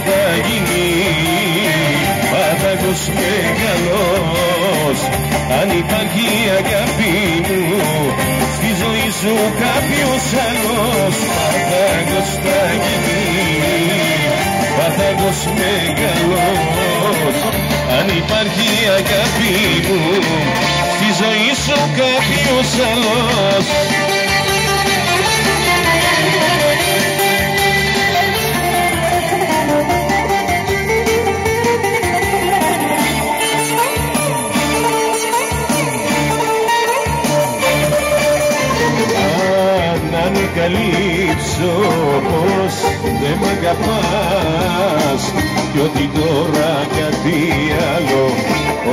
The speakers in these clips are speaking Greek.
θα γίνει πάταγος μεγαλός. Αν υπάρχει αγάπη μου στη ζωή σου κάποιος άλλος, πάταγος θα γίνει πάταγος μεγαλός. Αν υπάρχει αγάπη μου στη ζωή σου κάποιος άλλος. Καλύψω πως δεν μ' αγαπάς κι ότι τώρα κάτι άλλο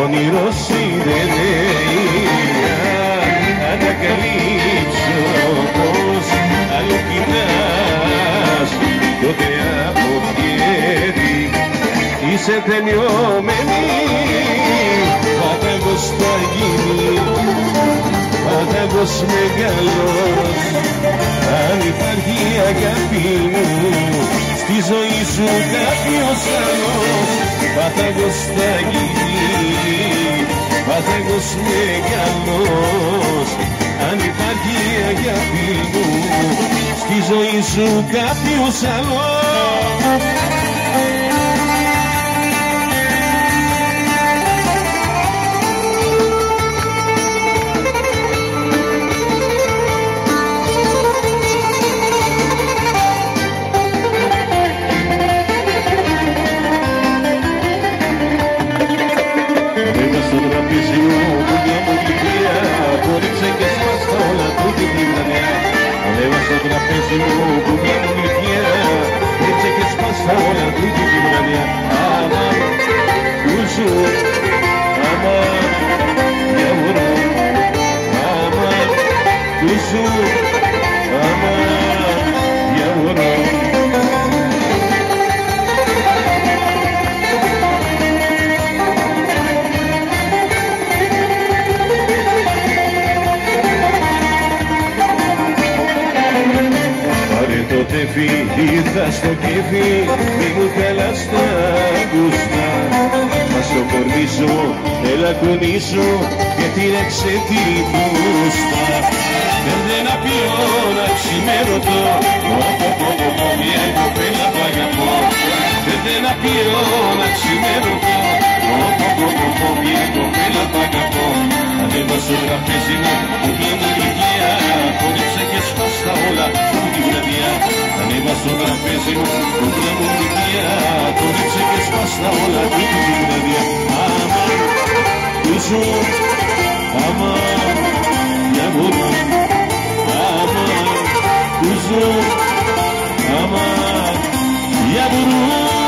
όνειρος δεν είναι. Αν ανακαλύψω πως άλλο κοιτάς τότε από χέρι είσαι τελειωμένη. Πάταγος θα γίνει πάταγος μεγάλος. Αν υπάρχει αγάπη μου στη ζωή σου κάποιος άλλος, πάταγος θα γίνει πάταγος μεγάλος. Αν υπάρχει αγάπη μου στη ζωή σου κάποιος άλλος. τραπέζι μου που μια μου γλυκιά ρίξε και σπάσα όλα τούτη τη βραδιά. Άμα κούσου, άμα μια μωρό, άμα κούσου, άμα μια μωρό. Το τεφί ήρθα στο κέφι, μη μου θέλας τα γούστα. Μα στο κορμί σου έλα κουνήσω και τίναξε τη φούστα. Πέντε να πιω να ξημέρωτο, πω μια κοπέλα που αγαπώ. Πέντε να πιω να ξημέρωτο, πω μια κοπέλα που αγαπώ. Ανέβα στο τραπέζι μου που μια μου γλυκιά, χόρεψε και σπάστα όλα τη βραδιά. Ανέβα στο τραπέζι μου που μια μου γλυκιά, χόρεψε και σπάστα όλα τη βραδιά. Άμα κούσου, άμα μια μωρό, άμα κούσου, άμα μια μωρό.